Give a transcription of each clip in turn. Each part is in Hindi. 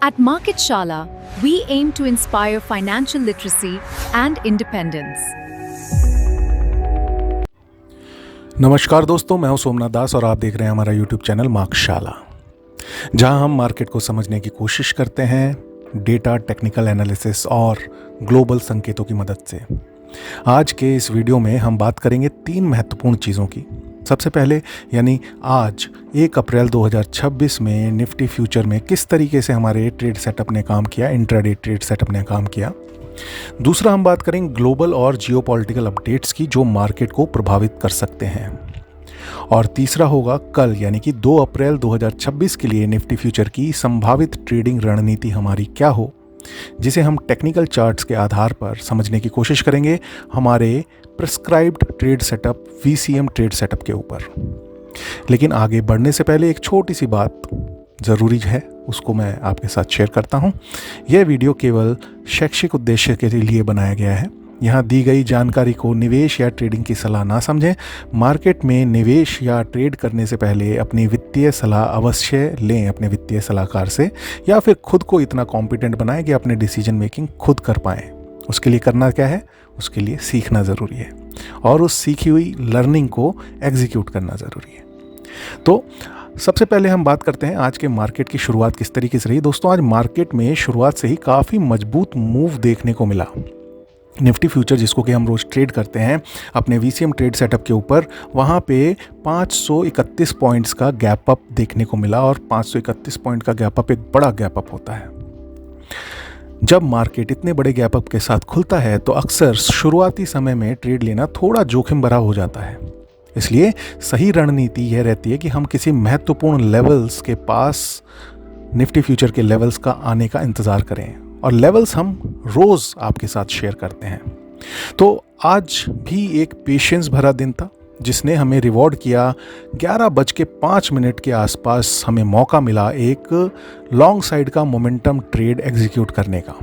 At Market Shala, we aim to inspire financial literacy and independence. नमस्कार दोस्तों, मैं हूं सोमनाथ दास और आप देख रहे हैं हमारा YouTube चैनल मार्कशाला, जहां हम मार्केट को समझने की कोशिश करते हैं डेटा, टेक्निकल एनालिसिस और ग्लोबल संकेतों की मदद से। आज के इस वीडियो में हम बात करेंगे 3 महत्वपूर्ण चीज़ों की। सबसे पहले यानी आज 1 अप्रैल 2026 में निफ्टी फ्यूचर में किस तरीके से हमारे ट्रेड सेटअप ने काम किया, इंट्राडे ट्रेड सेटअप ने काम किया। दूसरा हम बात करेंगे ग्लोबल और जियोपॉलिटिकल अपडेट्स की जो मार्केट को प्रभावित कर सकते हैं। और तीसरा होगा कल यानी कि 2 अप्रैल 2026 के लिए निफ्टी फ्यूचर की संभावित ट्रेडिंग रणनीति हमारी क्या हो, जिसे हम टेक्निकल चार्ट्स के आधार पर समझने की कोशिश करेंगे हमारे prescribed trade setup VCM trade setup के ऊपर। लेकिन आगे बढ़ने से पहले एक छोटी सी बात ज़रूरी है, उसको मैं आपके साथ शेयर करता हूँ। यह वीडियो केवल शैक्षिक उद्देश्य के लिए बनाया गया है। यहाँ दी गई जानकारी को निवेश या ट्रेडिंग की सलाह ना समझें। मार्केट में निवेश या ट्रेड करने से पहले अपनी वित्तीय सलाह अवश्य लें अपने वित्तीय सलाहकार से, या फिर खुद को इतना कॉम्पिटेंट बनाएं कि अपने डिसीजन मेकिंग खुद कर पाएँ। उसके लिए करना क्या है? उसके लिए सीखना ज़रूरी है और उस सीखी हुई लर्निंग को एग्जीक्यूट करना ज़रूरी है। तो सबसे पहले हम बात करते हैं आज के मार्केट की शुरुआत किस तरीके से रही। दोस्तों, आज मार्केट में शुरुआत से ही काफ़ी मजबूत मूव देखने को मिला। निफ्टी फ्यूचर, जिसको कि हम रोज़ ट्रेड करते हैं अपने VCM ट्रेड सेटअप के ऊपर, वहाँ पे 531 पॉइंट्स का गैप अप देखने को मिला और 531 पॉइंट का गैप अप एक बड़ा गैप अप होता है। जब मार्केट इतने बड़े गैप अप के साथ खुलता है तो अक्सर शुरुआती समय में ट्रेड लेना थोड़ा जोखिम भरा हो जाता है। इसलिए सही रणनीति यह रहती है कि हम किसी महत्वपूर्ण लेवल्स के पास निफ्टी फ्यूचर के लेवल्स का आने का इंतज़ार करें, और लेवल्स हम रोज़ आपके साथ शेयर करते हैं। तो आज भी एक पेशेंस भरा दिन था जिसने हमें रिवॉर्ड किया। 11:05 के आसपास हमें मौका मिला एक लॉन्ग साइड का मोमेंटम ट्रेड एग्जीक्यूट करने का।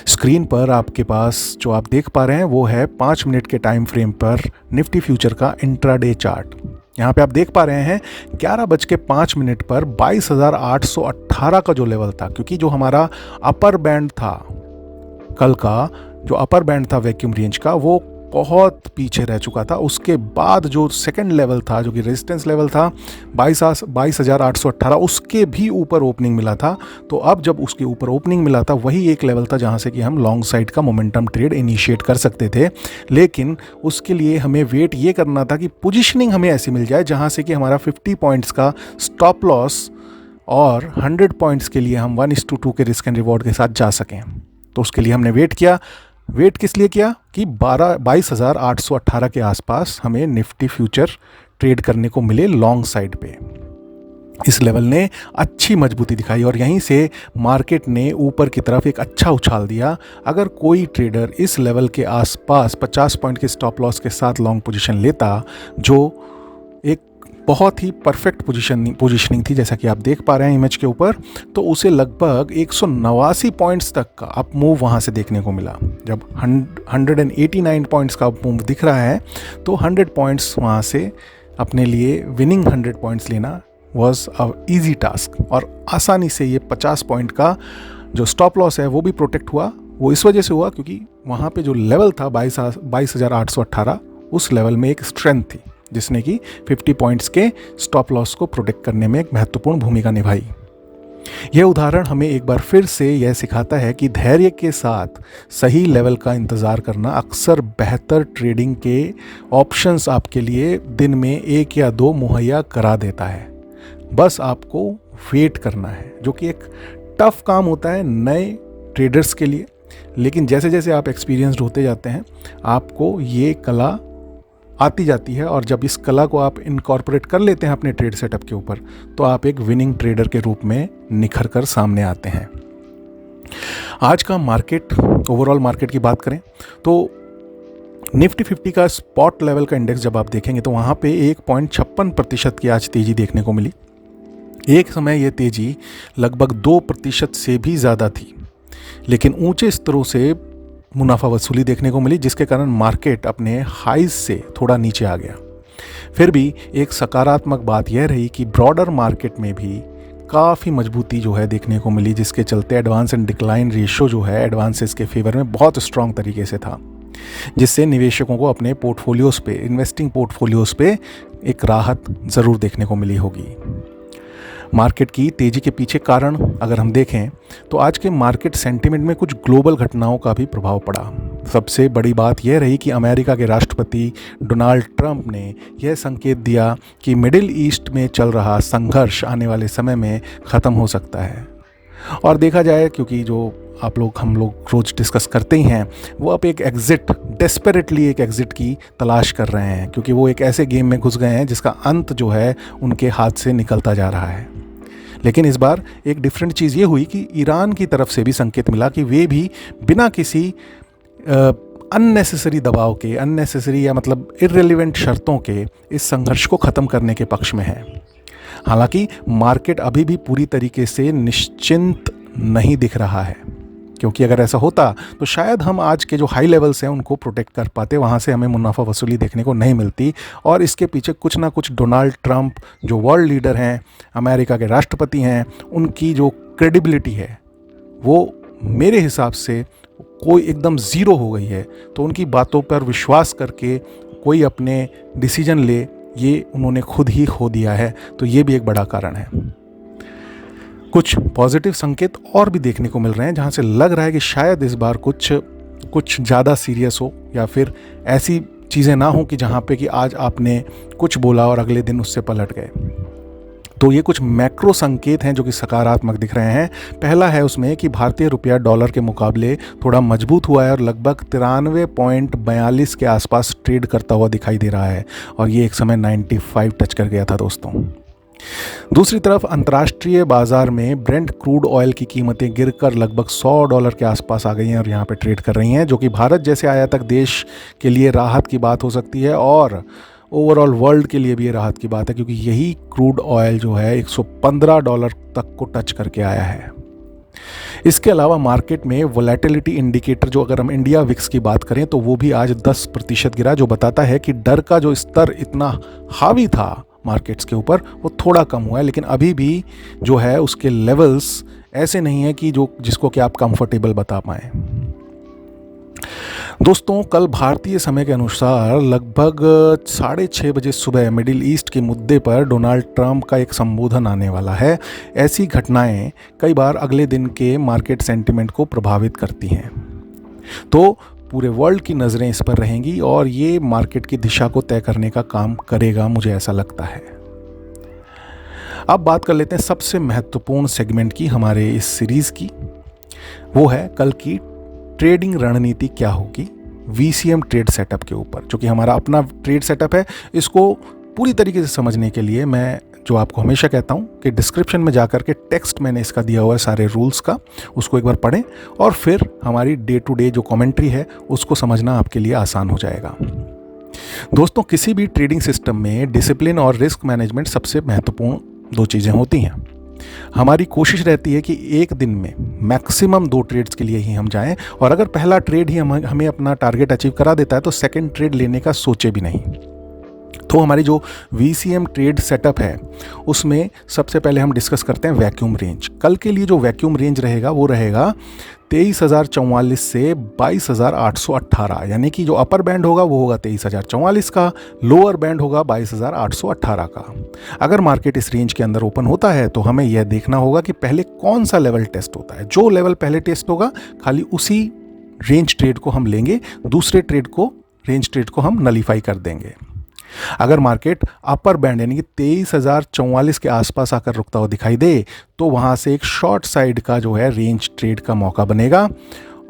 स्क्रीन पर आपके पास जो आप देख पा रहे हैं वो है 5 मिनट के टाइम फ्रेम पर निफ्टी फ्यूचर का इंट्राडे चार्ट। यहाँ पे आप देख पा रहे हैं 11:05 पर 22,818 का जो लेवल था, क्योंकि जो हमारा अपर बैंड था कल का, जो अपर बैंड था वैक्यूम रेंज का, वो बहुत पीछे रह चुका था। उसके बाद जो सेकंड लेवल था, जो कि रेजिस्टेंस लेवल था 22,818, उसके भी ऊपर ओपनिंग मिला था। तो अब जब उसके ऊपर ओपनिंग मिला था, वही एक लेवल था जहां से कि हम लॉन्ग साइड का मोमेंटम ट्रेड इनिशिएट कर सकते थे। लेकिन उसके लिए हमें वेट ये करना था कि पोजीशनिंग हमें ऐसी मिल जाए जहां से कि हमारा 50 पॉइंट्स का स्टॉप लॉस और 100 पॉइंट्स के लिए हम 1:2 के रिस्क एंड रिवॉर्ड के साथ जा सकें। तो उसके लिए हमने वेट किया। वेट किस लिए किया कि 22,818 के आसपास हमें निफ्टी फ्यूचर ट्रेड करने को मिले लॉन्ग साइड पे। इस लेवल ने अच्छी मजबूती दिखाई और यहीं से मार्केट ने ऊपर की तरफ एक अच्छा उछाल दिया। अगर कोई ट्रेडर इस लेवल के आसपास 50 पॉइंट के स्टॉप लॉस के साथ लॉन्ग पोजीशन लेता, जो एक बहुत ही परफेक्ट पोजीशनिंग थी जैसा कि आप देख पा रहे हैं इमेज के ऊपर, तो उसे लगभग 189 पॉइंट्स तक का अप मूव वहाँ से देखने को मिला। जब 189 पॉइंट्स का अप मूव दिख रहा है तो 100 पॉइंट्स वहाँ से अपने लिए विनिंग 100 पॉइंट्स लेना वॉज अ ईजी टास्क, और आसानी से ये 50 पॉइंट का जो स्टॉप लॉस है वो भी प्रोटेक्ट हुआ। वो इस वजह से हुआ क्योंकि वहाँ पे जो लेवल था 22,818, उस लेवल में एक स्ट्रेंथ थी जिसने कि 50 पॉइंट्स के स्टॉप लॉस को प्रोटेक्ट करने में एक महत्वपूर्ण भूमिका निभाई। यह उदाहरण हमें एक बार फिर से यह सिखाता है कि धैर्य के साथ सही लेवल का इंतज़ार करना अक्सर बेहतर ट्रेडिंग के ऑप्शंस आपके लिए दिन में 1 या 2 मुहैया करा देता है। बस आपको वेट करना है, जो कि एक टफ काम होता है नए ट्रेडर्स के लिए। लेकिन जैसे जैसे आप एक्सपीरियंस्ड होते जाते हैं, आपको ये कला आती जाती है, और जब इस कला को आप इनकॉर्पोरेट कर लेते हैं अपने ट्रेड सेटअप के ऊपर, तो आप एक विनिंग ट्रेडर के रूप में निखर कर सामने आते हैं। आज का मार्केट, ओवरऑल मार्केट की बात करें तो निफ्टी 50 का स्पॉट लेवल का इंडेक्स जब आप देखेंगे तो वहाँ पे 1.56% की आज तेज़ी देखने को मिली। एक समय ये तेज़ी लगभग 2% से भी ज़्यादा थी, लेकिन ऊंचे स्तरों से मुनाफा वसूली देखने को मिली, जिसके कारण मार्केट अपने हाईज से थोड़ा नीचे आ गया। फिर भी एक सकारात्मक बात यह रही कि ब्रॉडर मार्केट में भी काफ़ी मजबूती जो है देखने को मिली, जिसके चलते एडवांस एंड डिक्लाइन रेशो जो है एडवांसेस के फेवर में बहुत स्ट्रॉन्ग तरीके से था, जिससे निवेशकों को अपने पोर्टफोलियोज़ पे, इन्वेस्टिंग पोर्टफोलियोज़ पे एक राहत ज़रूर देखने को मिली होगी। मार्केट की तेज़ी के पीछे कारण अगर हम देखें तो आज के मार्केट सेंटिमेंट में कुछ ग्लोबल घटनाओं का भी प्रभाव पड़ा। सबसे बड़ी बात यह रही कि अमेरिका के राष्ट्रपति डोनाल्ड ट्रंप ने यह संकेत दिया कि मिडिल ईस्ट में चल रहा संघर्ष आने वाले समय में ख़त्म हो सकता है। और देखा जाए, क्योंकि जो हम लोग रोज़ डिस्कस करते ही हैं, वो अब एक एग्ज़िट, डेस्परेटली एक एग्ज़िट की तलाश कर रहे हैं, क्योंकि वो एक ऐसे गेम में घुस गए हैं जिसका अंत जो है उनके हाथ से निकलता जा रहा है। लेकिन इस बार एक डिफरेंट चीज़ ये हुई कि ईरान की तरफ से भी संकेत मिला कि वे भी बिना किसी अननेसेसरी दबाव के, अननेसेसरी या मतलब इररिलेवेंट शर्तों के इस संघर्ष को ख़त्म करने के पक्ष में है। हालांकि मार्केट अभी भी पूरी तरीके से निश्चिंत नहीं दिख रहा है, क्योंकि अगर ऐसा होता तो शायद हम आज के जो हाई लेवल्स हैं उनको प्रोटेक्ट कर पाते, वहाँ से हमें मुनाफा वसूली देखने को नहीं मिलती। और इसके पीछे कुछ ना कुछ डोनाल्ड ट्रंप जो वर्ल्ड लीडर हैं, अमेरिका के राष्ट्रपति हैं, उनकी जो क्रेडिबिलिटी है वो मेरे हिसाब से कोई एकदम ज़ीरो हो गई है। तो उनकी बातों पर विश्वास करके कोई अपने डिसीजन ले, ये उन्होंने खुद ही खो दिया है। तो ये भी एक बड़ा कारण है। कुछ पॉजिटिव संकेत और भी देखने को मिल रहे हैं, जहां से लग रहा है कि शायद इस बार कुछ ज़्यादा सीरियस हो, या फिर ऐसी चीज़ें ना हो कि जहां पे कि आज आपने कुछ बोला और अगले दिन उससे पलट गए। तो ये कुछ मैक्रो संकेत हैं जो कि सकारात्मक दिख रहे हैं। पहला है उसमें कि भारतीय रुपया डॉलर के मुकाबले थोड़ा मजबूत हुआ है और लगभग 93.42 के आसपास ट्रेड करता हुआ दिखाई दे रहा है, और ये एक समय 95 टच कर गया था दोस्तों। दूसरी तरफ अंतर्राष्ट्रीय बाजार में ब्रेंट क्रूड ऑयल की कीमतें गिरकर लगभग $100 के आसपास आ गई हैं और यहाँ पे ट्रेड कर रही हैं, जो कि भारत जैसे आयातक देश के लिए राहत की बात हो सकती है, और ओवरऑल वर्ल्ड के लिए भी ये राहत की बात है, क्योंकि यही क्रूड ऑयल जो है $115 तक को टच करके आया है। इसके अलावा मार्केट में वोलेटिलिटी इंडिकेटर, जो अगर हम इंडिया विक्स की बात करें तो वो भी आज 10% गिरा, जो बताता है कि डर का जो स्तर इतना हावी था मार्केट्स के ऊपर वो थोड़ा कम हुआ है। लेकिन अभी भी जो है उसके लेवल्स ऐसे नहीं है कि जिसको कि आप कंफर्टेबल बता पाएँ। दोस्तों, कल भारतीय समय के अनुसार लगभग 6:30 बजे सुबह मिडिल ईस्ट के मुद्दे पर डोनाल्ड ट्रंप का एक संबोधन आने वाला है। ऐसी घटनाएं कई बार अगले दिन के मार्केट सेंटिमेंट को प्रभावित करती हैं, तो पूरे वर्ल्ड की नज़रें इस पर रहेंगी और ये मार्केट की दिशा को तय करने का काम करेगा, मुझे ऐसा लगता है। अब बात कर लेते हैं सबसे महत्वपूर्ण सेगमेंट की हमारे इस सीरीज़ की, वो है कल की ट्रेडिंग रणनीति क्या होगी VCM ट्रेड सेटअप के ऊपर। जो कि हमारा अपना ट्रेड सेटअप है, इसको पूरी तरीके से समझने के लिए मैं जो आपको हमेशा कहता हूँ कि डिस्क्रिप्शन में जाकर के टेक्स्ट मैंने इसका दिया हुआ है सारे रूल्स का, उसको एक बार पढ़ें और फिर हमारी डे टू डे जो कमेंट्री है उसको समझना आपके लिए आसान हो जाएगा। दोस्तों, किसी भी ट्रेडिंग सिस्टम में डिसिप्लिन और रिस्क मैनेजमेंट सबसे महत्वपूर्ण 2 चीज़ें होती हैं। हमारी कोशिश रहती है कि एक दिन में मैक्सिमम 2 ट्रेड्स के लिए ही हम जाएं, और अगर पहला ट्रेड ही हमें अपना टारगेट अचीव करा देता है तो सेकंड ट्रेड लेने का सोचे भी नहीं। तो हमारी जो VCM ट्रेड सेटअप है उसमें सबसे पहले हम डिस्कस करते हैं वैक्यूम रेंज। कल के लिए जो वैक्यूम रेंज रहेगा वो रहेगा 23,044 से 22,818, यानी कि जो अपर बैंड होगा वो होगा 23,044 का, लोअर बैंड होगा 22,818 का। अगर मार्केट इस रेंज के अंदर ओपन होता है तो हमें यह देखना होगा कि पहले कौन सा लेवल टेस्ट होता है। जो लेवल पहले टेस्ट होगा खाली उसी रेंज ट्रेड को हम लेंगे, दूसरे रेंज ट्रेड को हम नलीफाई कर देंगे। अगर मार्केट अपर बैंड यानी कि 23,044 के आसपास आकर रुकता हुआ दिखाई दे तो वहां से एक शॉर्ट साइड का जो है रेंज ट्रेड का मौका बनेगा,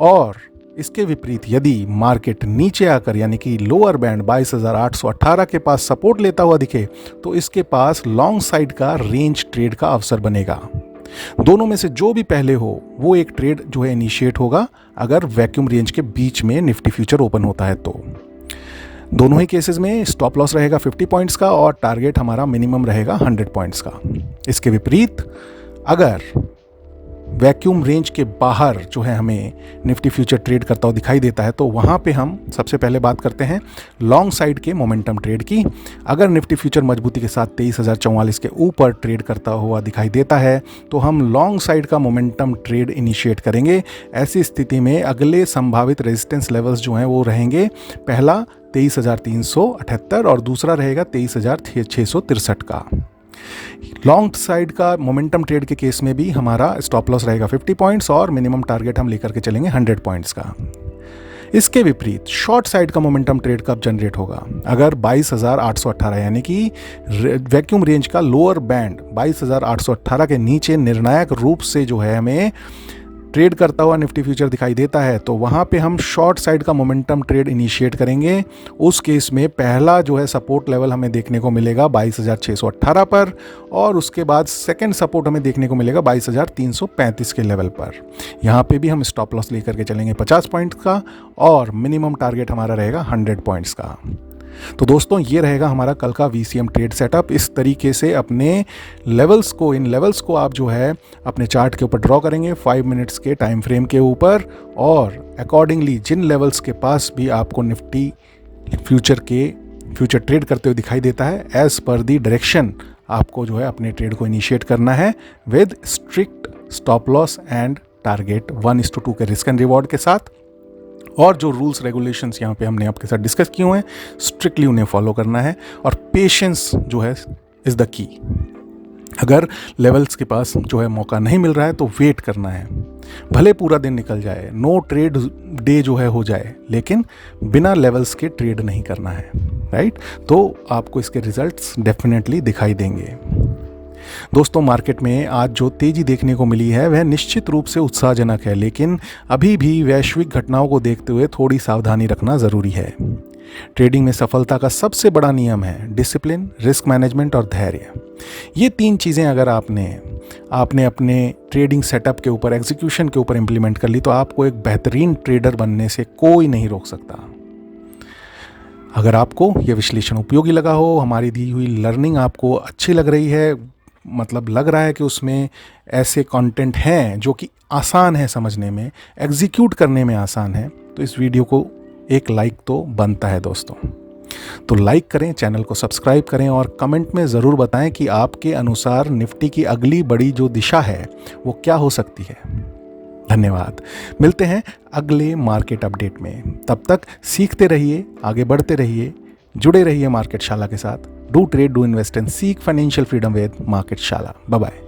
और इसके विपरीत यदि मार्केट नीचे आकर यानी कि लोअर बैंड 22,818 के पास सपोर्ट लेता हुआ दिखे तो इसके पास लॉन्ग साइड का रेंज ट्रेड का अवसर बनेगा। दोनों में से जो भी पहले हो वो एक ट्रेड जो है इनिशिएट होगा अगर वैक्यूम रेंज के बीच में निफ्टी फ्यूचर ओपन होता है तो। दोनों ही केसेस में स्टॉप लॉस रहेगा 50 पॉइंट्स का और टारगेट हमारा मिनिमम रहेगा 100 पॉइंट्स का। इसके विपरीत अगर वैक्यूम रेंज के बाहर जो है हमें निफ्टी फ्यूचर ट्रेड करता हुआ दिखाई देता है, तो वहाँ पे हम सबसे पहले बात करते हैं लॉन्ग साइड के मोमेंटम ट्रेड की। अगर निफ्टी फ्यूचर मजबूती के साथ 23,044 के ऊपर ट्रेड करता हुआ दिखाई देता है तो हम लॉन्ग साइड का मोमेंटम ट्रेड इनिशिएट करेंगे। ऐसी स्थिति में अगले संभावित रेजिस्टेंस लेवल्स जो हैं वो रहेंगे, पहला 23,378 और दूसरा रहेगा 23,663 का। लॉन्ग साइड का मोमेंटम ट्रेड के केस में भी हमारा स्टॉप लॉस रहेगा 50 पॉइंट्स और मिनिमम टारगेट हम लेकर के चलेंगे 100 पॉइंट्स का। इसके विपरीत शॉर्ट साइड का मोमेंटम ट्रेड कब जनरेट होगा? अगर 22,818 यानी कि वैक्यूम रेंज का लोअर बैंड 22,818 के नीचे निर्णायक रूप से जो है हमें ट्रेड करता हुआ निफ्टी फ्यूचर दिखाई देता है, तो वहाँ पे हम शॉर्ट साइड का मोमेंटम ट्रेड इनिशिएट करेंगे। उस केस में पहला जो है सपोर्ट लेवल हमें देखने को मिलेगा 22,618 पर और उसके बाद सेकंड सपोर्ट हमें देखने को मिलेगा 22,335 के लेवल पर। यहाँ पे भी हम स्टॉप लॉस लेकर के चलेंगे 50 पॉइंट्स का और मिनिमम टारगेट हमारा रहेगा 100 पॉइंट्स का। तो दोस्तों ये रहेगा हमारा कल का VCM ट्रेड सेटअप। इस तरीके से अपने लेवल्स को, इन लेवल्स को आप जो है अपने चार्ट के ऊपर ड्रॉ करेंगे 5 मिनट्स के टाइम फ्रेम के ऊपर और अकॉर्डिंगली जिन लेवल्स के पास भी आपको निफ्टी फ्यूचर ट्रेड करते हुए दिखाई देता है, एज पर दी डायरेक्शन आपको जो है अपने ट्रेड को इनिशिएट करना है with strict stop loss and target 1:2 के रिस्क एंड रिवॉर्ड के साथ। और जो रूल्स रेगुलेशंस यहाँ पे हमने आपके साथ डिस्कस किए हुए हैं, स्ट्रिक्टली उन्हें फॉलो करना है और पेशेंस जो है इज़ द की। अगर लेवल्स के पास जो है मौका नहीं मिल रहा है तो वेट करना है, भले पूरा दिन निकल जाए, नो ट्रेड डे जो है हो जाए, लेकिन बिना लेवल्स के ट्रेड नहीं करना है, राइट? तो आपको इसके रिजल्ट्स डेफिनेटली दिखाई देंगे। दोस्तों मार्केट में आज जो तेजी देखने को मिली है वह निश्चित रूप से उत्साहजनक है, लेकिन अभी भी वैश्विक घटनाओं को देखते हुए थोड़ी सावधानी रखना ज़रूरी है। ट्रेडिंग में सफलता का सबसे बड़ा नियम है डिसिप्लिन, रिस्क मैनेजमेंट और धैर्य। ये 3 चीज़ें अगर आपने अपने ट्रेडिंग सेटअप के ऊपर, एग्जीक्यूशन के ऊपर इम्प्लीमेंट कर ली तो आपको एक बेहतरीन ट्रेडर बनने से कोई नहीं रोक सकता। अगर आपको यह विश्लेषण उपयोगी लगा हो, हमारी दी हुई लर्निंग आपको अच्छी लग रही है, मतलब लग रहा है कि उसमें ऐसे कंटेंट हैं जो कि आसान है समझने में, एग्जीक्यूट करने में आसान है, तो इस वीडियो को एक लाइक तो बनता है दोस्तों। तो लाइक करें, चैनल को सब्सक्राइब करें और कमेंट में ज़रूर बताएं कि आपके अनुसार निफ्टी की अगली बड़ी जो दिशा है वो क्या हो सकती है। धन्यवाद। मिलते हैं अगले मार्केट अपडेट में। तब तक सीखते रहिए, आगे बढ़ते रहिए, जुड़े रहिए मार्केट शाला के साथ। Do trade, do invest and seek financial freedom with Market Shala. Bye bye.